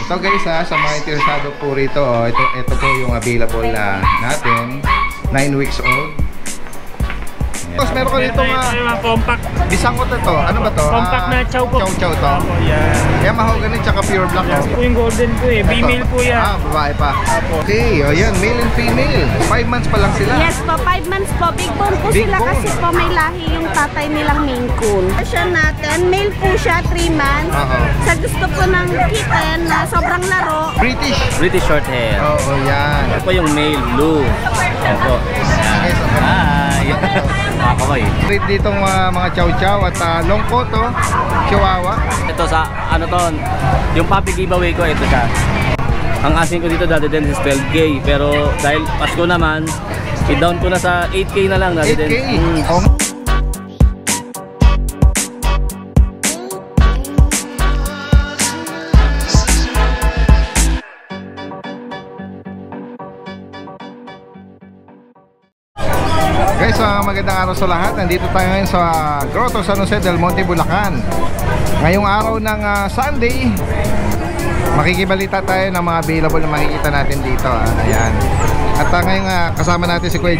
Ito guys ha, sa mga interesado po rito, ito po yung available na natin. 9 weeks old. Tapos meron ka dito nga compact. Bisangot ito. Ano ba to? Compact na chow po. Chow to. Yan. Kaya mahogany tsaka pure black. Yan po yung golden po eh. Female po yan. Babae pa. Okay, o yan. Male and female. 5 months pa lang sila. Yes po, 5 months po. Big bone po Big sila bone. kasi po may lahi yung tatay nilang Maine Coon. Version natin, male po siya, 3 months. Sa gusto po ng kitten na sobrang laro. British short hair. Oo, yan. Ito po yung male blue. Opo. Hi. Makakaway. Trade ditong mga chow-chow at long coat, chihuahua. Ito sa ano to, yung puppy giveaway ko, ito siya. Ang asking ko dito dati din is 12K, pero dahil Pasko naman, i-down ko na sa 8K na lang dati 8K? din. Guys, magandang araw sa lahat. Nandito tayo ngayon sa Grotto San Jose del Monte, Bulacan. Ngayong araw ng Sunday, makikibalita tayo ng mga available na makikita natin dito. Ayan. At ngayon kasama natin si Kuya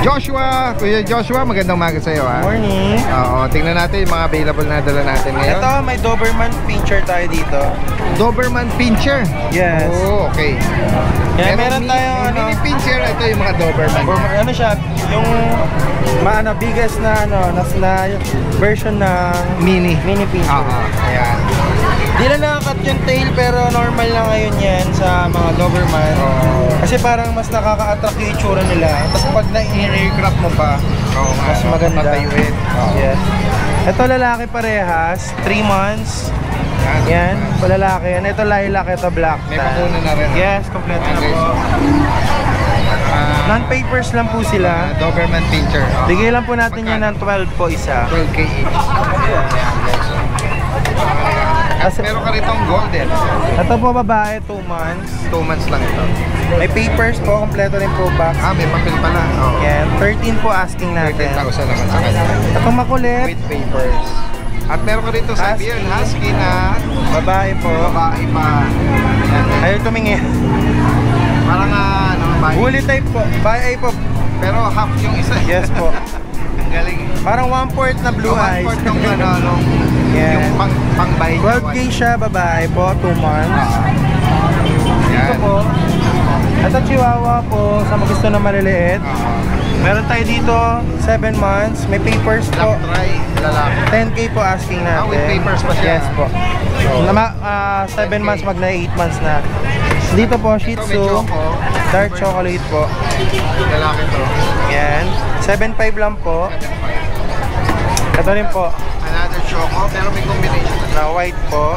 Joshua. Kuya Joshua, magandang umaga sa iyo. Morning. Oo, tingnan natin yung mga available na dala natin ngayon. Ito, may Doberman Pinscher tayo dito. Doberman Pinscher? Yes. Oh, okay. Kaya meron tayong mini Pinscher, ito yung mga Doberman. Ano siya, yung biggest na version ng Mini Pinscher. Ayan. Di na nakakat yung tail pero normal na ngayon yan sa mga Doberman. Kasi parang mas nakaka-attract yung itsura nila. Tapos pag na-aircraft mo pa, mas maganda. Patayuin. Yes. Ito lalaki parehas, 3 months. Yan, palalaki yan. Ito lilac, ito black. May pakuna na rin. Yes, kompleto na po. Non-papers lang po sila. Doberman Pinscher. Bigay lang po natin yan ng 12 po isa. 12K each. At meron ka ritong golden. Ito po babae, 2 months. 2 months lang ito. May papers po, kompleto rin po box. May papel pala. Yan, 13 po asking natin. 13,000 naman sa kanya. Itong makulit. With papers. At meron ka rito sa Siberian Husky na babae po. Babae pa. Ayaw tumingin. Parang babae. Bully type po. Babae po. Pero half yung isa. Yes po. Ang galing. Parang 1/4 na blue eyes. 1/4 yung yung pang-bahay. 12K siya, babae po, 2 months. Dito po. Ito chihuahua po, sa mga gusto na maliliit. Meron tayo dito, 7 months. May papers po. Black try, lalaki. 10K po asking natin. With papers pa siya. Yes po. 7 months, mag na 8 months na. Dito po, Shih Tzu. Dark chocolate po. Lalaki to. Yan. 7.5 lang po. Ito rin po. Another choco, pero may combination Na white po.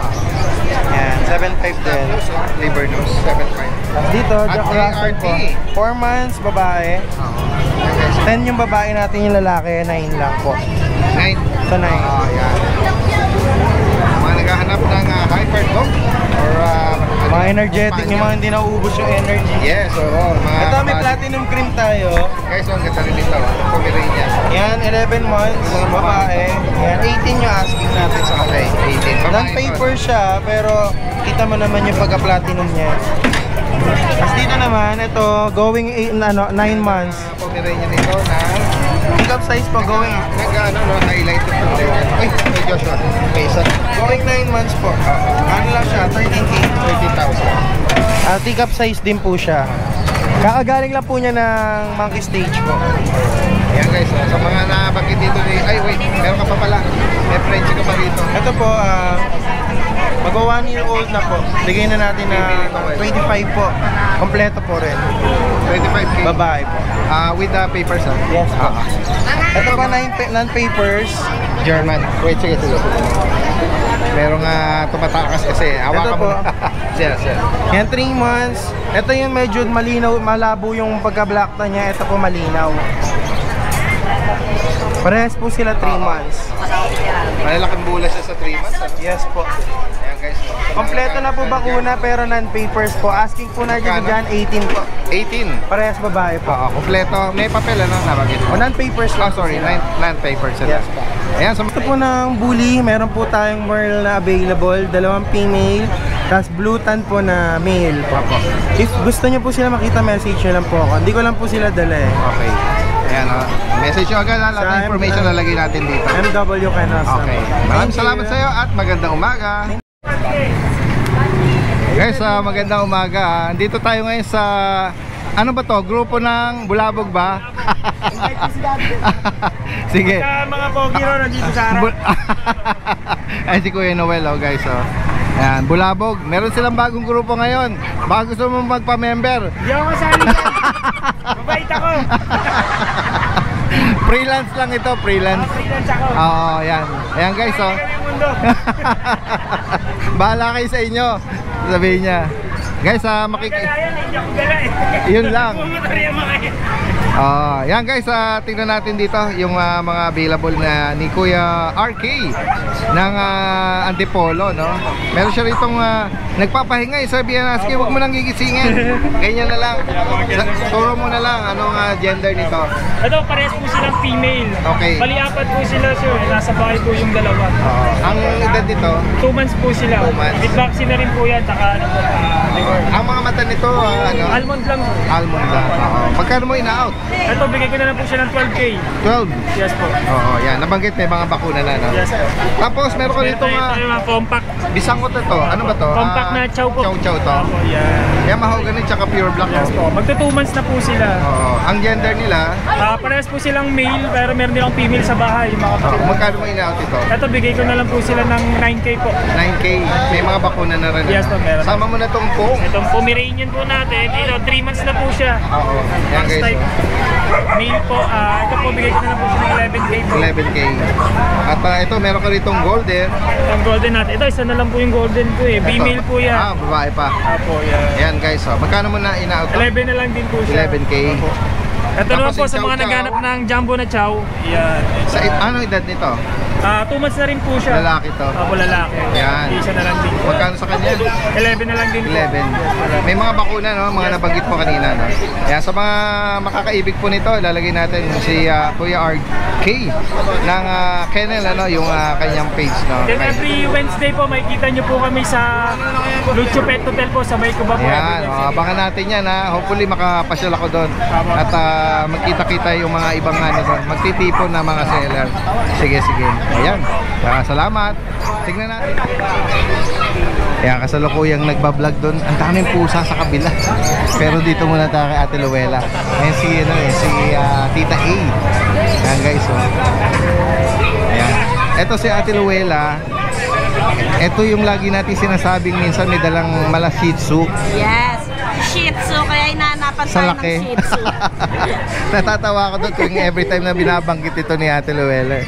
Yan, 7.5 din. Liver nose, 7.5. Dito, At Jack Russell po. 4 months, babae. 10 yung babae natin, yung lalaki, 9 lang po. 9? Ito 9. Yan. Mga naghahanap ng hyper dog or mga energetic, yung mga hindi nauubos yung energy. Yes, oo. Ito, may platinum cream tayo. Guys, ang ganda rin ito. Pomeranian. Yan, 11 months, babae. Yan, 18 yung asking natin sa Okay, 18. non-paper siya, pero kita mo naman yung pagka-platinum niya. Tapos dito naman, ito, going 9 months. Pomeranian ito na Pick-up size po, going. Highlight ito. Ay, Joshua. Okay, isa. Going 9 months po. Ano lang siya, 13K. 13,000. Pick-up size din po siya. Kakagaling lang po niya ng monkey stage po. Ayan guys, sa mga nabanggit dito ay wait, meron ka pa pala. May French ka pa rito. Ito po, mag 1 year old na po. Bigay na natin na 25 po. Kompleto po rin. 25K. Babae po. With the papers, Yes po. Ito pa non-papers. German. Wait, sige. Merong tumatakas kasi. Hawakan Ito mo. po. Yes. Yan, 3 months. Ito yung medyo malinaw, malabo yung pagka-black ta niya. Ito po malinaw. Parehas po sila 3 months. Malalaking bulas siya sa 3 months. Yes po. Ayan guys. Kompleto na po bakuna pero non-papers po. Asking po na dyan 18 po. 18. Parehas babae po. Kompleto. May papel nabanggit mo. O non-papers lang. Sorry, non-papers. Yes po. Ayan, Ito po ng bully, meron po tayong merle na available, 2 female. Tapos blue tan po na male po. If gusto niyo po sila makita, message nyo lang po ako. Hindi ko lang po sila dala eh. Okay. Ayan o. Message nyo agad, lahat ng information lalagay natin dito. MW Canos. Okay. Maraming salamat sa iyo at magandang umaga. Guys, magandang umaga. Andito tayo ngayon sa ano ba to? Grupo ng Bulabog ba? Sige. Sa mga pogi ron, nandito sa harap. Ay, si Kuya Noel, oh guys, oh. Ayan, Bulabog. Meron silang bagong grupo ngayon. Baka gusto mo magpa-member. Hindi ako kasali yan. Mabait ako. Freelance lang ito, freelance. Freelance ako. Oo, ayan. Ayan guys, oh. Kaya yung mundo. Bahala kayo sa inyo. Sabihin niya. Guys, Kaya yan, hindi ako gala eh. Yun lang. Pumunta rin ang mga yan. Yan guys, tingnan natin dito yung mga available na ni Kuya RK ng Antipolo, no? Meron siya ritong nagpapahinga eh, Sir Bianaski, huwag mo nang gigisingin. Ganyan na lang. Turo mo na lang anong gender nito. Ito, parehas po silang female. Okay. Bali, apat po sila, sir. Nasa bahay po yung dalawa. Ang edad nito, 2 months po sila. 2 months. With vaccine na rin po yan. Taka, ano po, liver. ang mga mata nito, ano? Almond lang. Almond lang. Magkano mo ina-out? Ito, bigay ko na lang po siya ng 12K. 12? Yes po. Oo, yan. Nabanggit may mga bakuna na, no? Yes po. Tapos meron ko Ito dito yung mga compact. bisangkot na to. Ano ba to? Compact na chow po. Chow to. Opo, yan. Yan, mahogany tsaka pure black. Yes po. Magto 2 months na po sila. Oo. Ang gender nila, Parehas po silang male, pero meron nilang female sa bahay. Yung mga kapatid. magkano mo ina-out ito? Ito, bigay ko na lang po sila ng 9K po. 9K. May mga bakuna na rin. Yes po, meron. Sama mo na tong pong. Itong Pomeranian po natin, ito, 3 months na po siya. Oo. Yan First guys. type. Male po, ito po, bigay ko na lang po siya ng 11K po. 11K. At ito, meron ka ritong golden. Itong golden natin. Ito, isa na lang po yung golden po eh. Female po yan. Babae pa. Apo, yan. Yan guys. Magkano mo na ina-out to? 11 na lang din po siya. 11K. Opo. Ito naman Tapos po yung sa mga chow-chow. naghanap ng jumbo na chow. Yan. Ano edad nito? 2 months na rin po siya. Lalaki to. Apo, lalaki. Yan. Isa na lang din po. Magkano sa kanya? 11 na lang din po. 11. May mga bakuna, no? Mga nabanggit mo kanina, no? Yan, sa mga makakaibig po nito, ilalagay natin si Kuya RK ng Kennel, ano? Yung kanyang page, no? Then every Wednesday po, makikita nyo po kami sa Lucho Pet Hotel po sa May Cuba po. Yan, abangan natin yan, ha? Hopefully makapasyal ako doon at magkita-kita yung mga ibang ano doon, magtitipon na mga seller. Sige, sige. Ayan, salamat. Tignan natin. Ayan, kasalukuyang nagbablog doon. Ang daming pusa sa kabila. Pero dito muna tayo kay Ate Luella. Ayan si Tita A. Ayan guys, oh. Ayan. Ito si Ate Luella. Ito yung lagi natin sinasabing minsan may dalang mala Shih Tzu. Yes, Shih Tzu, kaya inanapan Sa tayo ng laki. Shih Tzu. Natatawa ako doon kung every time na binabanggit ito ni Ate Luella.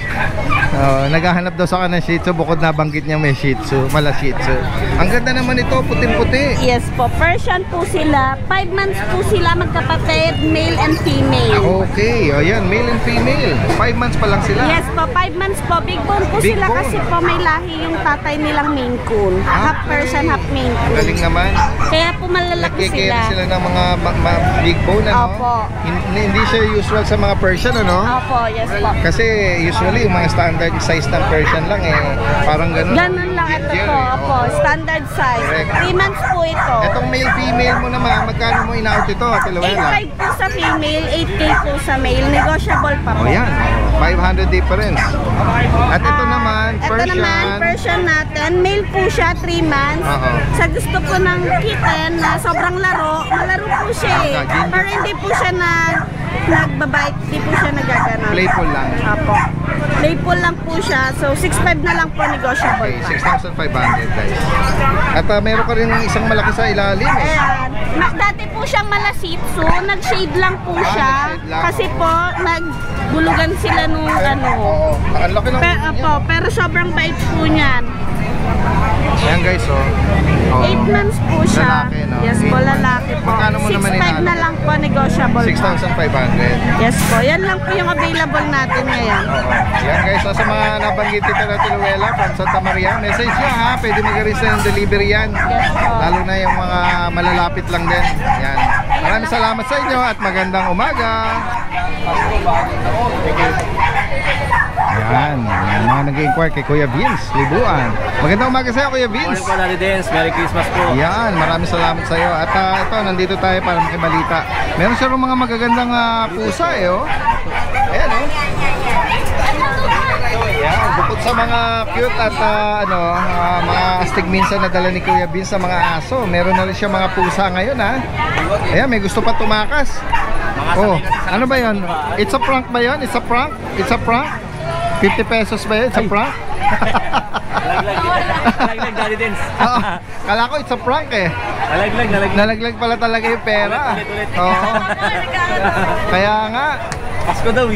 Naghahanap daw sa kanya Shih Tzu, bukod na banggit niya may Shih Tzu, mala Shih Tzu. Ang ganda naman ito, puting-puti. Yes po, Persian po sila. 5 months po sila magkapatid, male and female. Okay, ayan, male and female. 5 months pa lang sila. Yes po, 5 months po. Big bone po Big sila bone. kasi po may lahi yung tatay nilang Maine Coon. Half Persian, half Maine Ang Coon. galing naman. Kaya po malalaki Nagkikere sila. sila ng mga big bone, ano? Opo. Hindi siya usual sa mga Persian, ano? Opo, yes po. Kasi usually yung mga standard size ng Persian lang parang ganun. Ganun lang ito Here, po. Opo, standard size. Correct. 3 months po ito. Itong male-female mo naman, magkano mo ina-out ito, Ate Luella? 8.5 po sa female, 8K po sa male. Negotiable pa po. O yan, 500 difference. At ito naman, Ito Persian. naman, Persian natin. Male po siya, 3 months. Oo. Sa gusto po ng kitten na sobrang laro, malaro po siya eh. Ginger. Pero hindi po siya nagbabite, hindi po siya nagaganon. Playful lang. Apo. Playful lang po siya. So, 6.5 na lang po negotiable Okay, pa. 6,500 guys. At meron ka rin isang malaki sa ilalim. Ayan. Dati po siyang malasitsu, nag-shade lang po siya. nag-shade lang. Kasi po, nagbulugan sila nung ano. Oo, ang laki ng Pero sobrang bait po niyan. Ayan guys, oh. 8 months po siya. Lalaki, no? Yes po, 8 lalaki po. Magkano mo naman 6.5 na inaalok? lang po, negotiable pa. 6,500. Yes po, yan lang po yung available natin ngayon. Yan guys, so sa mga nabanggit dito na Luella from Santa Maria, message nyo ha, pwede mag-arrange na yung delivery yan. Yes po. Lalo na yung mga malalapit lang din. Yan. Maraming salamat sa inyo at magandang umaga. Yan, yung mga nag-inquire kay Kuya Vince, Libuan. Magandang umaga sa'yo, Kuya Vince. Morning po, Daddy Dens. Merry Christmas po. Yan, maraming salamat sa'yo. At ito, nandito tayo para makibalita. Meron siya rin mga magagandang pusa oh. Ayan oh. Yan, bukod sa mga cute at mga astig minsan na dala ni Kuya Vince sa mga aso, meron na rin siya mga pusa ngayon Ayan, may gusto pa tumakas. Oh, ano ba yun? It's a prank ba yun? It's a prank? It's a prank? 50 pesos ba yun? It's a prank? Nalaglag, Daddy Dens. Oo, kala ko it's a prank Nalaglag. Nalaglag pala talaga yung pera. Ulit. Oo. Kaya nga. Pasko daw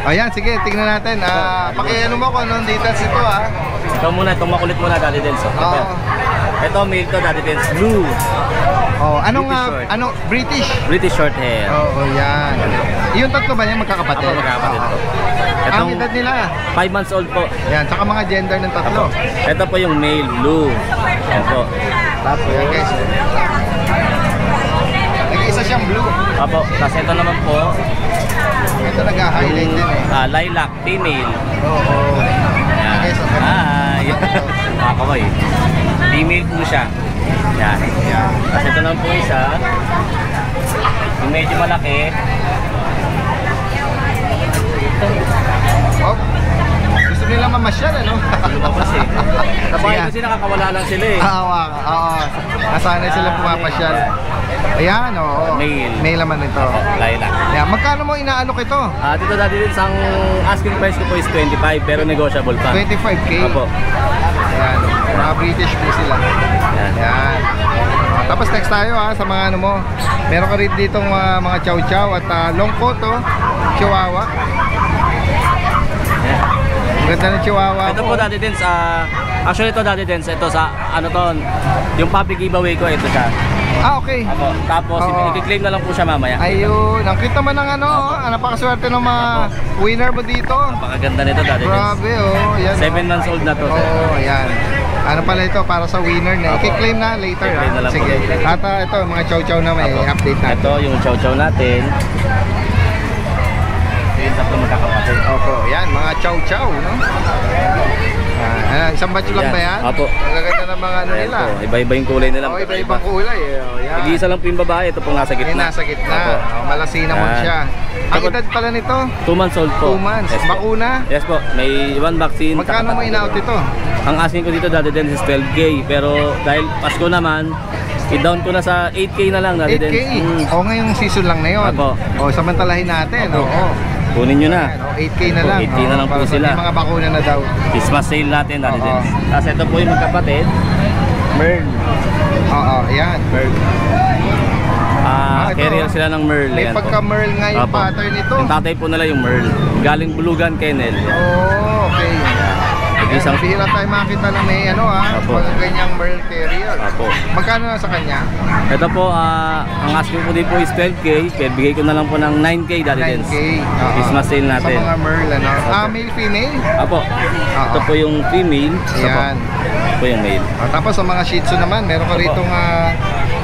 Ayan, sige, tingnan natin. Pakiano mo kung anong details ito Ito muna, itong makulit muna, Daddy Dens. Oo. Ito, male to, Daddy Dens. Blue. Oh, anong British short. British? British short hair. Oo, yan. Yung tatlo ba niya magkakapatid? Ako magkakapatid po. Ang edad nila? 5 months old po. Yan, tsaka mga gender ng tatlo. Ito po yung male, blue. Yan po. Tapos, yan guys. Nag-isa siyang blue. Apo, tapos ito naman po, Ito nag-highlight din lilac, female. Oo. Yan guys, ang ganda. Hi! Makakaway. Female po siya. Yan. Tapos ito naman po isa, yung medyo malaki. Oh, gusto nila mamasyal, Lumabas Sa bahay kasi nakakawala lang sila Oo. Nasanay sila pumapasyal. Ayan, oo. Male. Male naman ito. Lilac. Yan, magkano mo inaalok ito? Dito Daddy Dens, ang asking price ko po is 25 pero negotiable pa. 25K. Opo. Ayan, mga British po sila. Yan. Ayan. Tapos next tayo sa mga mo. Meron ka rin ditong mga chow chow at long coat Chihuahua. Ganda ng Chihuahua Ito mo. po Daddy Dens, actually ito Daddy Dens, ito sa yung puppy giveaway ko, ito siya. Okay. Apo. Tapos i-claim na lang po siya mamaya. Ayun, ang kita man ng napakaswerte ng mga winner mo dito. Napakaganda nito Daddy Dens. Grabe yan. 7 months old na to. Ayan. Ano pala ito para sa winner na i-claim na later. I-claim na lang po Sige. later. At ito, mga chow chow na may update natin. Ito yung chow chow natin. Yung tatlo magkakapatid. Opo, yan, mga chow chow, isang batch lang ba yan? Opo. Magaganda ng mga Ayan nila. po, iba-iba yung kulay nila. Iba-ibang kulay. Yan. Nag-iisa lang po yung babae, ito po nasa Yung gitna. nasa gitna. Opo. Malasina mo Yan. siya. Ang edad pala nito? 2 months old po. 2 months. Yes po. Bakuna? Yes po, may 1 vaccine. Magkano mo in-out ito? Ang asking ko dito Daddy Dens is 12K, pero dahil Pasko naman, i-down ko na sa 8K na lang Daddy 8K? Dens. O ngayong season lang na yun. Opo. O samantalahin natin. Opo. Oo. Kunin nyo na. Ayan, 8K na lang. 8K na lang po para sa sila. may mga bakuna na daw. Christmas sale natin Daddy Oo. Dens. Tapos ito po yung magkapatid, Merl. Oo, ayan. Merl. Ito, Carrier sila ng Merl. May Ayan po. pagka-merl nga yung Opo. pattern nito. Yung tatay po nila yung Merl. Galing Bulugan, Kennel. Oh, okay. Isang Bihira tayo makita na may Opo. mga ganyang Merl carrier. Opo. Magkano na sa kanya? Ito po, ang asking ko din po is 12K. Kaya bigay ko na lang po ng 9K Daddy Dens. 9K. Oo. Christmas sale natin. Sa mga Merl, Opo. male, female? Apo. Ito po yung female. Ito po. Yan. Ito po yung male. Tapos sa mga Shih Tzu naman, meron ka Opo. ritong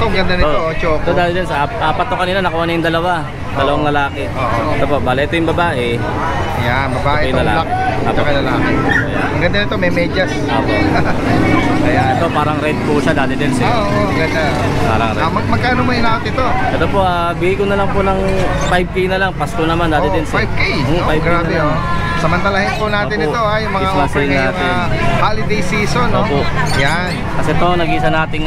ito, ang ganda nito, choco. Ito Daddy Dens, apat to kanina, nakuha na yung dalawang lalaki. Oo. Ito po, bale ito yung babae. Yan, babae Ito yung itong lalaki. black. Ito kay lalaki. Ang ganda nito, may medyas. Apo. Ayan. Ito parang red po siya Daddy Dens. Oo, ang ganda. Parang red. Magkano mo in-out ito? Ito po, bigay ko na lang po ng 5K na lang. Pasko naman Daddy Dens. 5K? 5K Grabe na lang. Samantalahin po natin Opo. ito yung mga Christmas offer sale ngayong natin. holiday season Opo. Yan. Kasi ito, nag-isa nating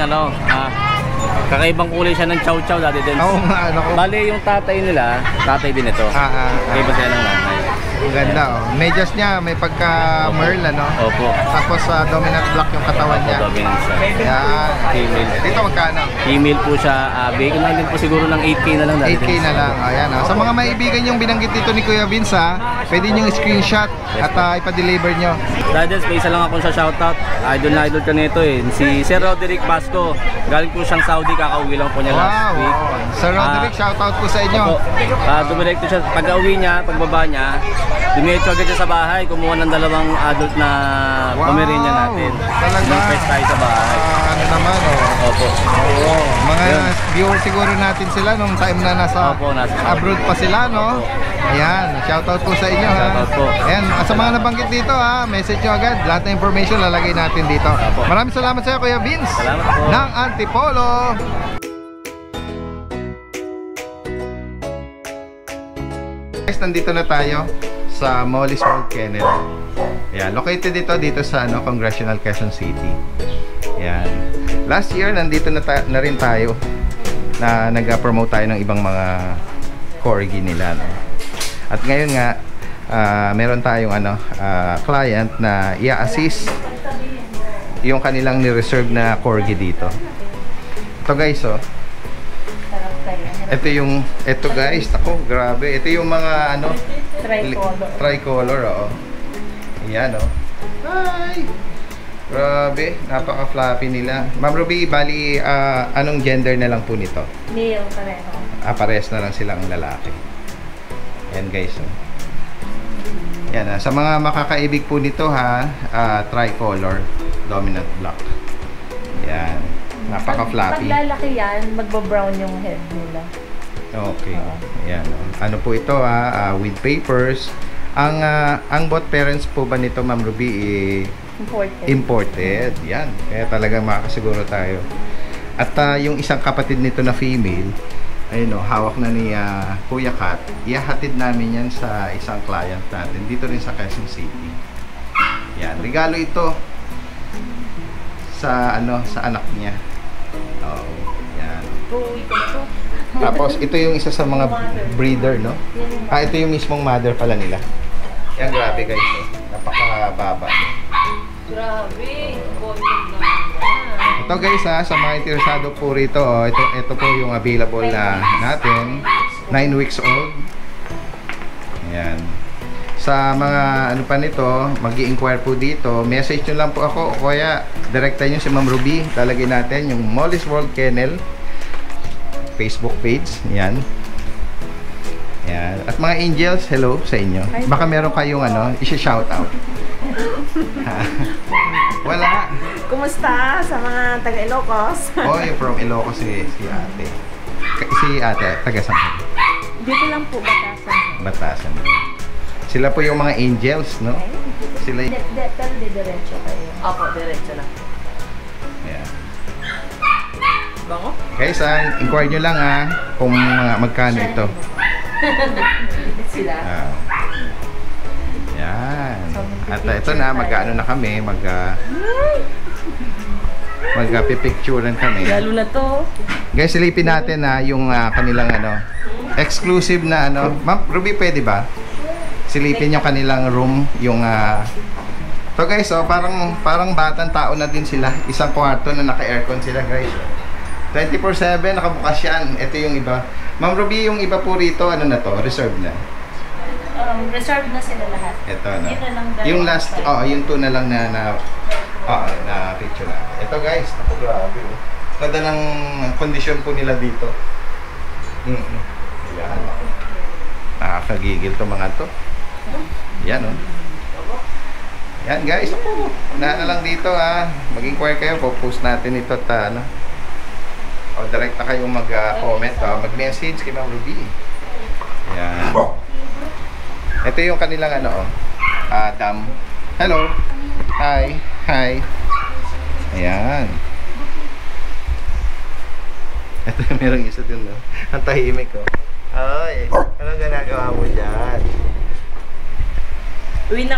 kakaibang kulay siya ng chow chow Daddy Dens. Oo nga, ano ko. Bale yung tatay nila, tatay din ito. Kaiba sila ng nanay. Ang ganda Medyas niya, may pagka-merl Opo. Tapos dominant black yung katawan niya. Dominant siya. Yan. Female. Dito magkano? Female po siya. Bigay ko na din po siguro ng 8K na lang Daddy 8K Dens. na lang. Ayan. Sa mga maibigan yung binanggit dito ni Kuya Vince pwede nyo screenshot at ipa-deliver nyo. Daddy Dens, may isa lang akong sa shoutout. Idol na idol ka nito Si Sir Roderick Basco. Galing po siyang Saudi, kakauwi lang po niya last Wow. week. Sir Roderick, shoutout po sa inyo. Dumirekto siya. Pag-uwi niya, pagbaba niya, dumiretso agad siya sa bahay, kumuha ng 2 adult na Pomeranian natin. Talaga? Nung first tayo sa bahay. Ano naman Opo. Oo. Mga Ayun. viewers siguro natin sila nung time na nasa Opo, nasa abroad pa sila, no? Ayan, shoutout po sa inyo, ha? Shoutout po. Ayan, sa mga nabanggit dito, ha? Message nyo agad. Lahat ng information lalagay natin dito. Opo. Maraming salamat sa iyo, Kuya Vince. Salamat po. Ng Antipolo. Guys, nandito na tayo sa Molly's World Kennel. Ayan, located dito sa Congressional Quezon City. Ayan. Last year, nandito na rin tayo na nag-promote tayo ng ibang mga corgi nila. No? At ngayon nga, meron tayong client na i-assist yung kanilang ni-reserve na corgi dito. Ito guys, oh. Ito guys, ako, grabe. Ito yung mga tricolor, oh. Ayan, oh. Hi! Grabe, napaka-fluffy nila. Ma'am Ruby, bali, anong gender na lang po nito? Male pareho. Pares na lang silang lalaki. Ayan guys, oh. Yan, sa mga makakaibig po nito, ha, tricolor, dominant black. Yan, napaka-fluffy. Pag lalaki yan, magbo-brown yung head nila. Okay. Yan, oh. Ano po ito, ha, with papers. Ang both parents po ba nito, Ma'am Ruby, imported. Yan. Kaya talagang makakasiguro tayo. At yung isang kapatid nito na female, ayun, oh, hawak na ni Kuya Kat. Ihahatid namin yan sa isang client natin dito rin sa Quezon City. Yan, regalo ito sa sa anak niya. Oh, yan. Tapos ito yung isa sa mga breeder, no? Ito yung mismong mother pala nila. Yan, grabe guys, oh. Napakababa. Grabe. Ito guys, sa mga interesado po rito, oh, ito po yung available na natin. 9 weeks old. Ayan. Sa mga pa nito, mag-i-inquire po dito, message nyo lang po ako o kaya direkta nyo si Ma'am Ruby. Lalagay natin yung Molly's World Kennel Facebook page. Ayan. Ayan. At mga angels, hello sa inyo. Baka meron kayong isi-shout out. Wala. Kumusta sa mga taga-Ilocos? Oy, from Ilocos si ate. Si ate, taga saan? Dito lang po, Batasan. Batasan. Sila po yung mga angels, no? Sila yung... Pero diretso kayo. Opo, diretso lang. Ayan. Bango? Guys, inquire nyo lang kung magkano ito. Sila. Yan. At ito na, mag-ano na kami, mag-pipicturean kami. Lalo na to. Guys, silipin natin yung kanilang exclusive na Ma'am Ruby, pwede ba? Silipin yung kanilang room, yung so guys, parang batang tao na din sila. Isang kwarto na naka-aircon sila, guys. 24/7 nakabukas yan. Ito yung iba. Ma'am Ruby, yung iba po rito, na to? Reserved na? Reserved na sila lahat. Ito na. Yung last, yung two na lang na picture na. Ito guys, ako grabe. Ganda ng condition po nila dito. Yan. Nakakagigil to mga to. Yan, oh. Yan guys, ako. Na lang dito mag-inquire kayo, po-post natin ito at o direct na kayong mag-comment, mag-message kay Ma'am Ruby. Yan. Ito yung kanilang dam. Hello. Hi. Hi. Ayan. Ito merong isa dun, no? Ang tahimik, oh. Ay, ano ginagawa mo dyan? Uwi na.